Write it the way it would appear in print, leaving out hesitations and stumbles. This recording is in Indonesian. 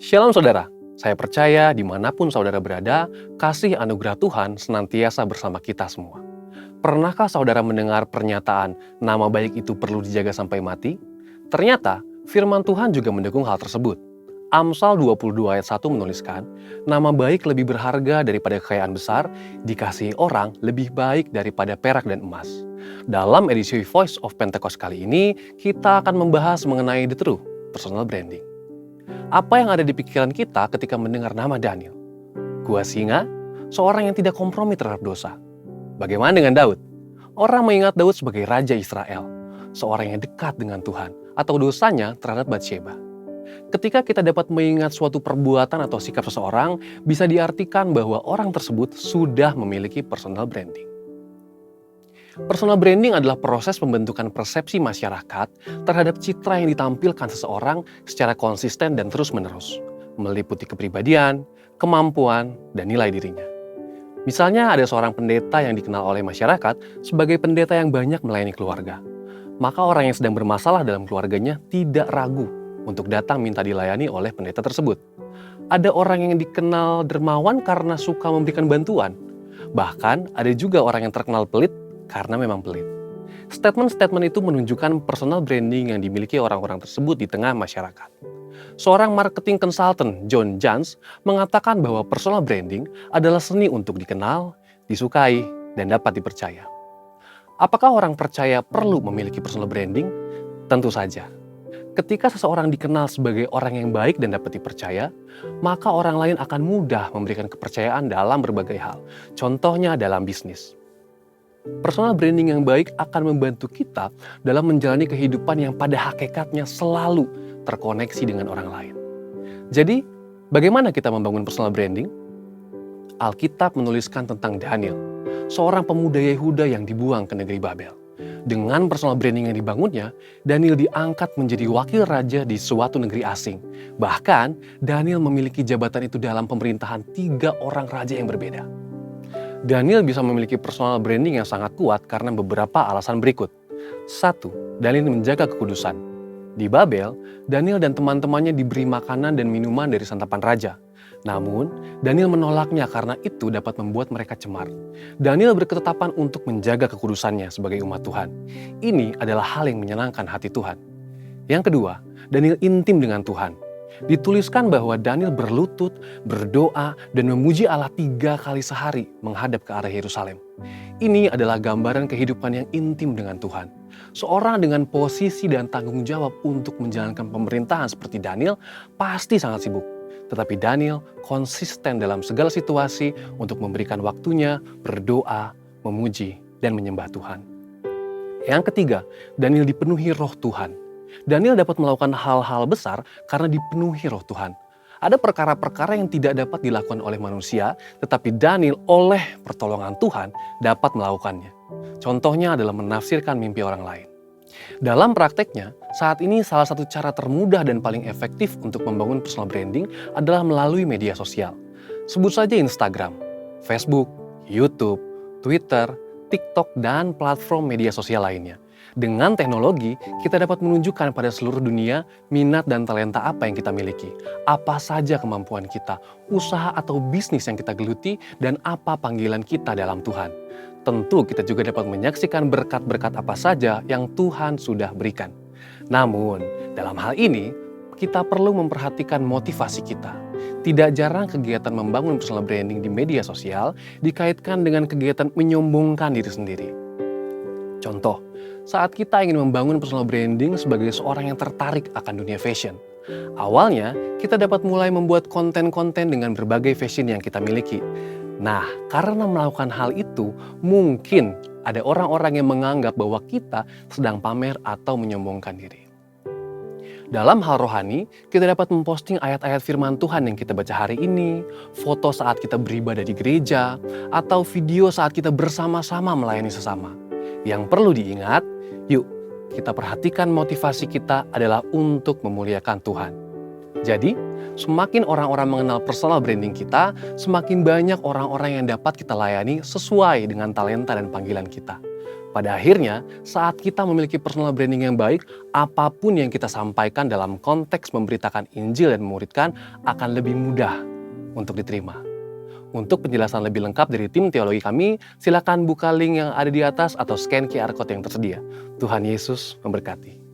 Shalom saudara, saya percaya dimanapun saudara berada, kasih anugerah Tuhan senantiasa bersama kita semua. Pernahkah saudara mendengar pernyataan nama baik itu perlu dijaga sampai mati? Ternyata firman Tuhan juga mendukung hal tersebut. Amsal 22 ayat 1 menuliskan, nama baik lebih berharga daripada kekayaan besar, dikasihi orang lebih baik daripada perak dan emas. Dalam edisi Voice of Pentecost kali ini, kita akan membahas mengenai The True, personal branding. Apa yang ada di pikiran kita ketika mendengar nama Daniel? Gua singa, seorang yang tidak kompromi terhadap dosa. Bagaimana dengan Daud? Orang mengingat Daud sebagai Raja Israel, seorang yang dekat dengan Tuhan, atau dosanya terhadap Batsheba. Ketika kita dapat mengingat suatu perbuatan atau sikap seseorang, bisa diartikan bahwa orang tersebut sudah memiliki personal branding. Personal branding adalah proses pembentukan persepsi masyarakat terhadap citra yang ditampilkan seseorang secara konsisten dan terus-menerus, meliputi kepribadian, kemampuan, dan nilai dirinya. Misalnya ada seorang pendeta yang dikenal oleh masyarakat sebagai pendeta yang banyak melayani keluarga. Maka orang yang sedang bermasalah dalam keluarganya tidak ragu untuk datang minta dilayani oleh pendeta tersebut. Ada orang yang dikenal dermawan karena suka memberikan bantuan. Bahkan ada juga orang yang terkenal pelit karena memang pelit. Statement-statement itu menunjukkan personal branding yang dimiliki orang-orang tersebut di tengah masyarakat. Seorang marketing consultant, John Jantsch, mengatakan bahwa personal branding adalah seni untuk dikenal, disukai, dan dapat dipercaya. Apakah orang percaya perlu memiliki personal branding? Tentu saja. Ketika seseorang dikenal sebagai orang yang baik dan dapat dipercaya, maka orang lain akan mudah memberikan kepercayaan dalam berbagai hal. Contohnya dalam bisnis. Personal branding yang baik akan membantu kita dalam menjalani kehidupan yang pada hakikatnya selalu terkoneksi dengan orang lain. Jadi, bagaimana kita membangun personal branding? Alkitab menuliskan tentang Daniel, seorang pemuda Yehuda yang dibuang ke negeri Babel. Dengan personal branding yang dibangunnya, Daniel diangkat menjadi wakil raja di suatu negeri asing. Bahkan, Daniel memiliki jabatan itu dalam pemerintahan 3 orang raja yang berbeda. Daniel bisa memiliki personal branding yang sangat kuat karena beberapa alasan berikut. 1. Daniel menjaga kekudusan. Di Babel, Daniel dan teman-temannya diberi makanan dan minuman dari santapan raja. Namun, Daniel menolaknya karena itu dapat membuat mereka cemar. Daniel berketetapan untuk menjaga kekudusannya sebagai umat Tuhan. Ini adalah hal yang menyenangkan hati Tuhan. Yang kedua, Daniel intim dengan Tuhan. Dituliskan bahwa Daniel berlutut, berdoa, dan memuji Allah 3 kali sehari menghadap ke arah Yerusalem. Ini adalah gambaran kehidupan yang intim dengan Tuhan. Seorang dengan posisi dan tanggung jawab untuk menjalankan pemerintahan seperti Daniel pasti sangat sibuk. Tetapi Daniel konsisten dalam segala situasi untuk memberikan waktunya, berdoa, memuji, dan menyembah Tuhan. Yang ketiga, Daniel dipenuhi roh Tuhan. Daniel dapat melakukan hal-hal besar karena dipenuhi roh Tuhan. Ada perkara-perkara yang tidak dapat dilakukan oleh manusia, tetapi Daniel oleh pertolongan Tuhan dapat melakukannya. Contohnya adalah menafsirkan mimpi orang lain. Dalam prakteknya, saat ini salah satu cara termudah dan paling efektif untuk membangun personal branding adalah melalui media sosial. Sebut saja Instagram, Facebook, YouTube, Twitter, TikTok, dan platform media sosial lainnya. Dengan teknologi, kita dapat menunjukkan pada seluruh dunia minat dan talenta apa yang kita miliki, apa saja kemampuan kita, usaha atau bisnis yang kita geluti, dan apa panggilan kita dalam Tuhan. Tentu kita juga dapat menyaksikan berkat-berkat apa saja yang Tuhan sudah berikan. Namun, dalam hal ini, kita perlu memperhatikan motivasi kita. Tidak jarang kegiatan membangun personal branding di media sosial dikaitkan dengan kegiatan menyombongkan diri sendiri. Contoh, saat kita ingin membangun personal branding sebagai seorang yang tertarik akan dunia fashion. Awalnya, kita dapat mulai membuat konten-konten dengan berbagai fashion yang kita miliki. Nah, karena melakukan hal itu, mungkin ada orang-orang yang menganggap bahwa kita sedang pamer atau menyombongkan diri. Dalam hal rohani, kita dapat memposting ayat-ayat firman Tuhan yang kita baca hari ini, foto saat kita beribadah di gereja, atau video saat kita bersama-sama melayani sesama. Yang perlu diingat, yuk kita perhatikan motivasi kita adalah untuk memuliakan Tuhan. Jadi, semakin orang-orang mengenal personal branding kita, semakin banyak orang-orang yang dapat kita layani sesuai dengan talenta dan panggilan kita. Pada akhirnya, saat kita memiliki personal branding yang baik, apapun yang kita sampaikan dalam konteks memberitakan Injil dan memuridkan akan lebih mudah untuk diterima. Untuk penjelasan lebih lengkap dari tim teologi kami, silakan buka link yang ada di atas atau scan QR Code yang tersedia. Tuhan Yesus memberkati.